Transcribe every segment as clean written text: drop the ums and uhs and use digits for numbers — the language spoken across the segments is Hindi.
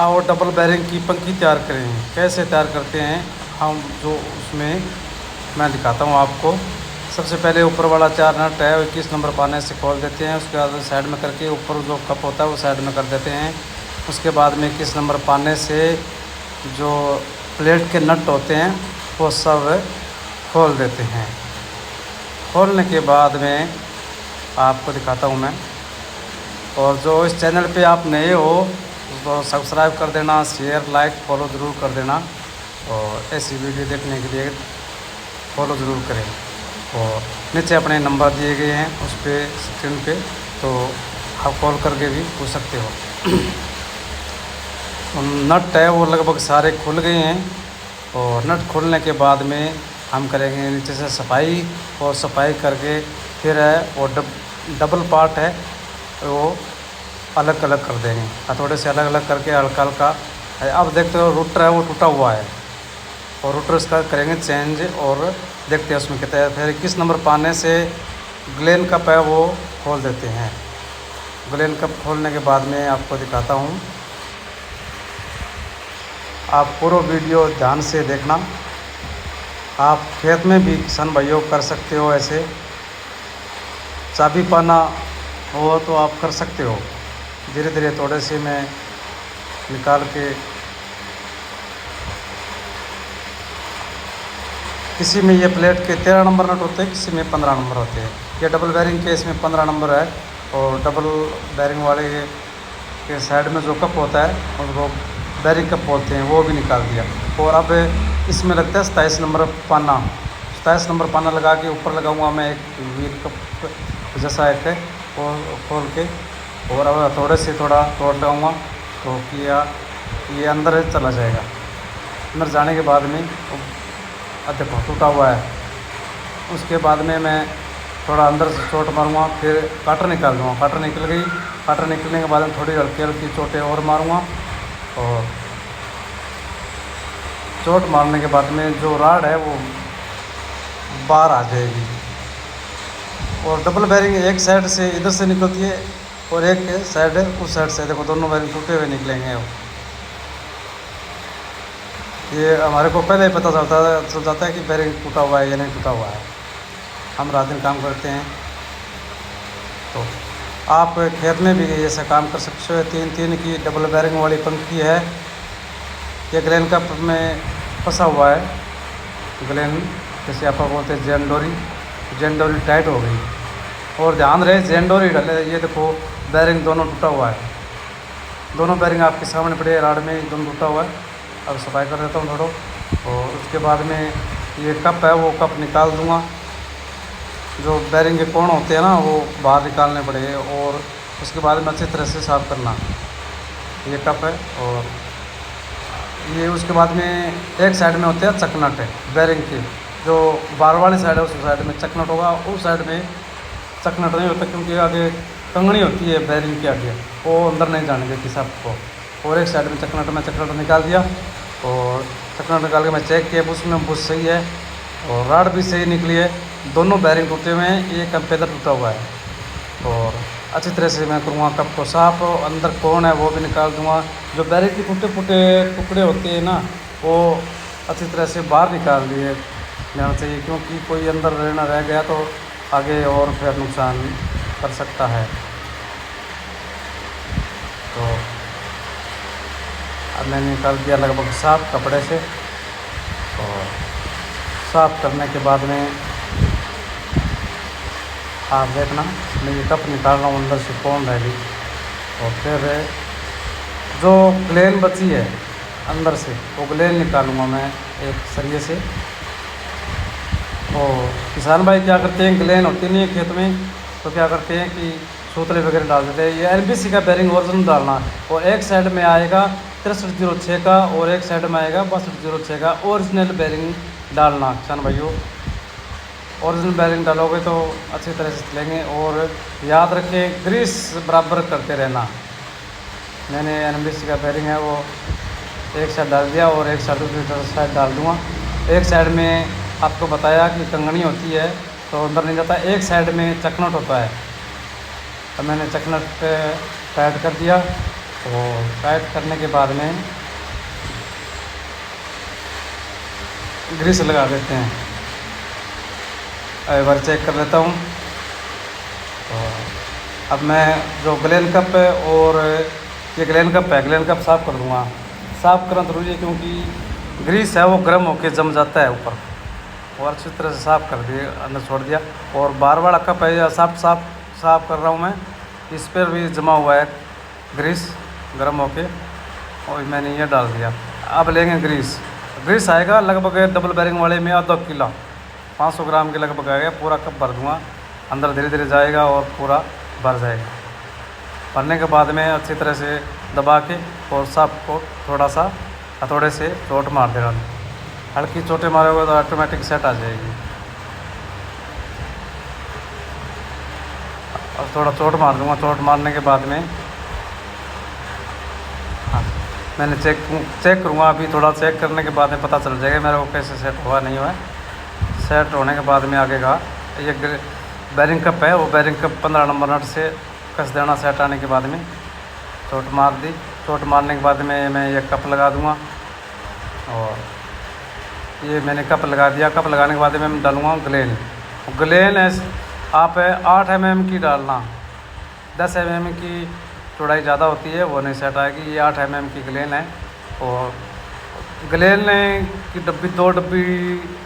आओ डबल बैरिंग की पंखी तैयार करें। कैसे तैयार करते हैं हम, जो उसमें मैं दिखाता हूँ आपको। सबसे पहले ऊपर वाला 4 नट है 21 नंबर पाने से खोल देते हैं। उसके बाद साइड में करके ऊपर जो कप होता है वो साइड में कर देते हैं। उसके बाद में 21 नंबर पाने से जो प्लेट के नट होते हैं वो सब खोल देते हैं। खोलने के बाद में आपको दिखाता हूँ मैं। और जो इस चैनल पे आप नए हो तो सब्सक्राइब कर देना, शेयर लाइक फॉलो ज़रूर कर देना, और ऐसी वीडियो देखने के लिए फॉलो ज़रूर करें। और नीचे अपने नंबर दिए गए हैं उस पर स्क्रीन पे, तो आप कॉल करके भी पूछ सकते हो। नट है वो लगभग सारे खुल गए हैं। और नट खुलने के बाद में हम करेंगे नीचे से सफाई, और सफाई करके फिर है वो डबल पार्ट है वो अलग अलग कर देंगे। हथौड़े से अलग अलग करके हल्का हल्का। अब देखते हो रूटर है वो टूटा हुआ है, और रूटर इसका करेंगे चेंज। और देखते हैं उसमें कितना है। फिर 21 नंबर पाने से ग्लेन कप है वो खोल देते हैं। ग्लेन कप खोलने के बाद में आपको दिखाता हूँ। आप पूरा वीडियो ध्यान से देखना। आप खेत में भी किसान भाइयों कर सकते हो ऐसे। चाबी पाना हो तो आप कर सकते हो। धीरे धीरे थोड़े से मैं निकाल के, किसी में ये प्लेट के 13 नंबर नट होते हैं, किसी में 15 नंबर होते हैं। ये डबल बैरिंग के इसमें 15 नंबर है। और डबल बैरिंग वाले के साइड में जो कप होता है उसको बैरिंग कप बोलते हैं, वो भी निकाल दिया। और अब इसमें लगता है 27 नंबर पाना। 27 नंबर पाना लगा के ऊपर लगाऊंगा मैं एक व्हील कप जैसा एक है वो खोल के। और अब थोड़े से थोड़ा तोड़ लगाऊंगा तो किया ये अंदर चला जाएगा। अंदर जाने के बाद में देखो टूटा हुआ है। उसके बाद में मैं थोड़ा अंदर से चोट मारूंगा, फिर काटर निकाल दूँगा। काटर निकल गई। काटर निकलने के बाद में थोड़ी हल्की हल्की चोटें और मारूंगा। और चोट मारने के बाद में जो राड है वो बाहर आ जाएगी। और डबल बैरिंग एक साइड से इधर से निकलती है और एक साइड है उस साइड से। देखो दोनों बैरिंग टूटे हुए निकलेंगे। ये हमारे को पहले ही पता चल जाता है कि बैरिंग टूटा हुआ है या नहीं टूटा हुआ है। हम रात दिन काम करते हैं, तो आप खेत में भी ऐसा काम कर सकते हो। 3 की डबल बैरिंग वाली पंखी है। ये ग्लेन कप में फंसा हुआ है। ग्लेन जैसे आप बोलते हैं जैन डोरी टाइट हो गई। और ध्यान रहे जैन डोरी डाले। ये देखो बैरिंग दोनों टूटा हुआ है। दोनों बैरिंग आपके सामने पड़े राड में, दोनों टूटा हुआ है। अब सफाई कर देता हूँ थोड़ा। और उसके बाद में ये कप है वो कप निकाल दूँगा। जो बैरिंग के कोण होते हैं ना वो बाहर निकालने पड़ेंगे। और उसके बाद में अच्छी तरह से साफ़ करना। ये कप है। और ये उसके बाद में एक साइड में होते हैं चकनट है बैरिंग के। जो बार वाली साइड है उस साइड में चकनट होगा, उस साइड में चकनट नहीं होता, क्योंकि आगे कंगनी होती है बैरिंग के आगे, वो अंदर नहीं जाने देती सबको। और एक साइड में चकनट निकाल दिया। और चकनट निकाल के मैं चेक किया उसमें बुश सही है और राड भी सही निकली है। दोनों बैरिंग टूटे हुए हैं, एक कंपेलर टूटा हुआ है। और अच्छी तरह से मैं करूँगा कप को साफ। अंदर कौन है वो भी निकाल दूँगा। जो बैरिंग के टूटे फूटे टुकड़े होते हैं ना वो अच्छी तरह से बाहर निकाल दिए जाना चाहिए, क्योंकि कोई अंदर रहना रह गया तो आगे और फिर नुकसान कर सकता है। तो अब मैंने निकाल दिया लगभग साफ कपड़े से। और साफ़ करने के बाद में आप देखना मैं ये कप निकाल रहा हूँ अंदर से कौन रहेगी। और फिर जो ग्लेन बची है अंदर से वो ग्लेन निकालूंगा मैं एक सरिये से। और किसान भाई क्या करते हैं, ग्लेन होती नहीं है खेत में तो क्या करते हैं कि सूतले वगैरह डाल देते हैं। ये एलबीसी का बैरिंग ओरिजिनल डालना। और एक साइड में आएगा 6306 का और एक साइड में आएगा 6206 का ओरिजिनल बैरिंग डालना। किसान भाइयों ओरिजिनल बैरिंग डालोगे तो अच्छी तरह से चलेंगे। और याद रखें ग्रीस बराबर करते रहना। मैंने एनबीसी का बैरिंग है वो एक साइड डाल दिया और एक साइड दूसरी साइड डाल दूँगा। एक साइड में आपको बताया कि कंगनी होती है तो अंदर नहीं जाता, एक साइड में चकनट होता है। तो मैंने चकनट टाइट कर दिया। तो टाइट करने के बाद में ग्रीस लगा देते हैं। एक बार चेक कर लेता हूँ। तो अब मैं जो ग्लेन कप है और ये ग्लेन कप है, ग्लेन कप साफ़ कर दूँगा। साफ़ करना ज़रूरी है क्योंकि ग्रीस है वो गर्म होकर जम जाता है ऊपर, और अच्छी तरह से साफ़ कर दिए, अंदर छोड़ दिया। और बार वाला कप है या साफ़ कर रहा हूँ मैं, इस पर भी जमा हुआ है ग्रीस गर्म होके, और मैंने ये डाल दिया। अब लेंगे ग्रीस आएगा लगभग डबल बैरिंग वाले में आधा किलो 500 ग्राम के लगभग आएगा। पूरा कप भर दूँगा, अंदर धीरे धीरे जाएगा और पूरा भर जाएगा। भरने के बाद में अच्छी तरह से दबा के और साफ को थोड़ा सा हथौड़े से चोट मार देना। हल्की चोटें मारोगे तो ऑटोमेटिक सेट आ जाएगी। और थोड़ा चोट मार दूँगा। चोट मारने के बाद में मैंने चेक करूँगा। अभी थोड़ा चेक करने के बाद में पता चल जाएगा मेरे को कैसे सेट हुआ नहीं हुआ। सेट होने के बाद में आगे का ये बैरिंग कप है, वो बैरिंग कप 15 नंबर नट से कस देना। सेट आने के बाद में चोट मार दी। चोट मारने के बाद में मैं ये कप लगा दूँगा, और ये मैंने कप लगा दिया। कप लगाने के बाद में मैं डालूँगा ग्लेन है। आप 8 mm की डालना, 10 mm की चौड़ाई ज़्यादा होती है, वो नहीं सेट आएगी। ये 8 mm की ग्लेन है। और ग्लेन की डब्बी 2 डब्बी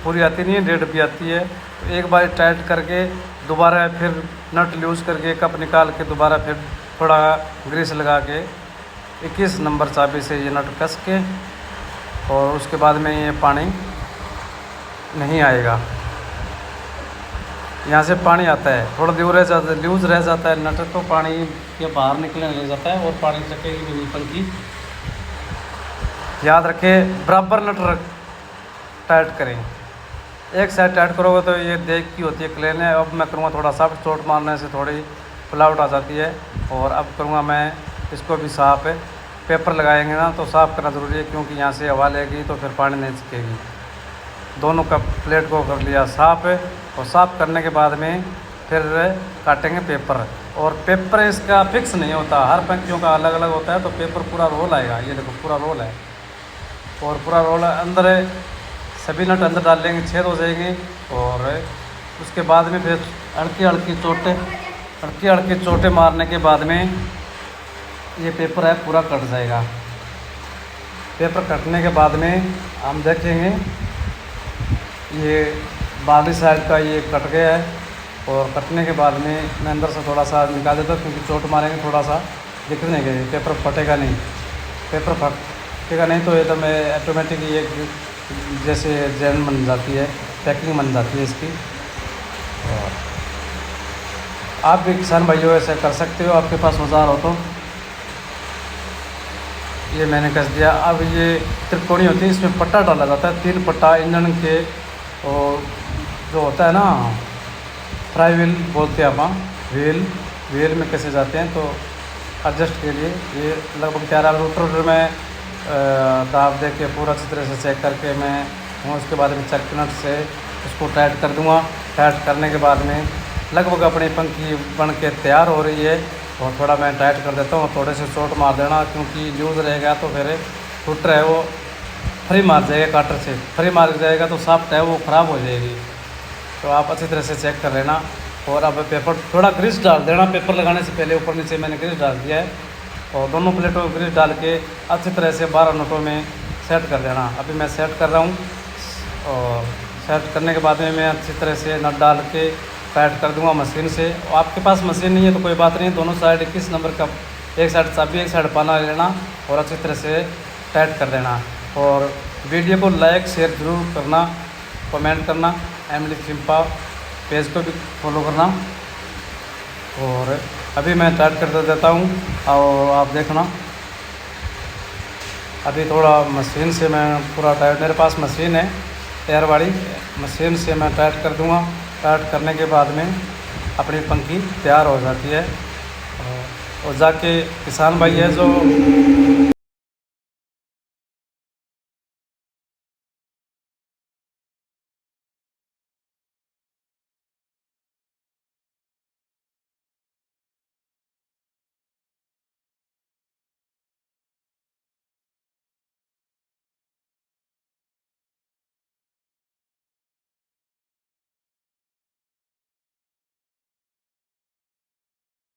पूरी आती नहीं है, 1.5 डब्बी आती है। तो एक बार टाइट करके दोबारा फिर नट लूज़ करके कप निकाल के दोबारा फिर थोड़ा ग्रीस लगा के 21 नंबर चाबी से ये नट कस के, और उसके बाद में ये पानी नहीं आएगा। यहाँ से पानी आता है, थोड़ा लूज़ रह जाता है नट, तो पानी ये बाहर निकलने लग जाता है और पानी चकेगी भी नहीं पंखी। याद रखें, बराबर नट टाइट करें। एक साइड टाइट करोगे तो ये देख की होती है क्लीन है। अब मैं करूँगा थोड़ा साफ, चोट मारने से थोड़ी फुलावट आ जाती है। और अब करूँगा मैं इसको भी साफ़ है। पेपर लगाएंगे ना तो साफ़ करना ज़रूरी है, क्योंकि यहाँ से हवा लेगी तो फिर पानी नहीं चिपकेगी। दोनों का प्लेट को कर लिया साफ़ है, और साफ़ करने के बाद में फिर काटेंगे पेपर। और पेपर इसका फिक्स नहीं होता, हर पंखियों का अलग अलग होता है। तो पेपर पूरा रोल आएगा, ये देखो पूरा रोल है, और पूरा रोल अंदर है। सभी नट अंदर डाल लेंगे, छेद हो जाएंगे। और उसके बाद में फिर हल्की हल्की चोटें मारने के बाद में ये पेपर है पूरा कट जाएगा। पेपर कटने के बाद में हम देखेंगे ये बाहरी साइड का ये कट गया है। और कटने के बाद में मैं अंदर से थोड़ा सा निकाल देता हूँ, क्योंकि चोट मारेंगे थोड़ा सा दिखने के, पेपर फटेगा नहीं। पेपर फटेगा नहीं तो ये तो मैं ऑटोमेटिक ये जैसे जैन बन जाती है, पैकिंग बन जाती है इसकी। और आप भी किसान भाइयों ऐसे कर सकते हो, आपके पास औजार हो तो। ये मैंने कस दिया। अब ये त्रिकोणी होती है, इसमें पट्टा डाला जाता है, 3 पट्टा इंजन के। और जो होता है ना फ्राई व्हील बोलते हैं आप, व्हील में कैसे जाते हैं, तो एडजस्ट के लिए ये लगभग 11 रोटर में दाब दे के पूरा अच्छी तरह से चेक करके मैं उसके बाद में चक नट से उसको टाइट कर दूंगा। टाइट करने के बाद में लगभग अपनी पंखी बन के तैयार हो रही है। और थोड़ा मैं टाइट कर देता हूँ, थोड़े से चोट मार देना, क्योंकि लूज़ रहेगा तो फिर फुट है वो फ्री मार जाएगा, काटर से फ्री मार जाएगा तो सॉफ्ट है वो ख़राब हो जाएगी। तो आप अच्छी तरह से चेक कर लेना। और अब पेपर थोड़ा ग्रीस डाल देना, पेपर लगाने से पहले ऊपर नीचे मैंने ग्रीस डाल दिया है। और दोनों प्लेटों में ग्रीस डाल के अच्छी तरह से 12 नटों में सेट कर देना। अभी मैं सेट कर रहा हूँ, और सेट करने के बाद में मैं अच्छी तरह से नट डाल के टाइट कर दूंगा मशीन से। आपके पास मशीन नहीं है तो कोई बात नहीं, दोनों साइड 21 नंबर का, एक साइड चाबी एक साइड पाना लेना और अच्छी तरह से टाइट कर देना। और वीडियो को लाइक शेयर ज़रूर करना, कमेंट करना, एमडी सिंपा पेज को भी फॉलो करना। और अभी मैं टाइट कर देता हूँ, और आप देखना अभी थोड़ा मशीन से मैं पूरा टाइट, मेरे पास मशीन है एयर वाली, मशीन से मैं टाइट कर दूँगा। टाइट करने के बाद में अपनी पंखी तैयार हो जाती है। और जाके किसान भाई है जो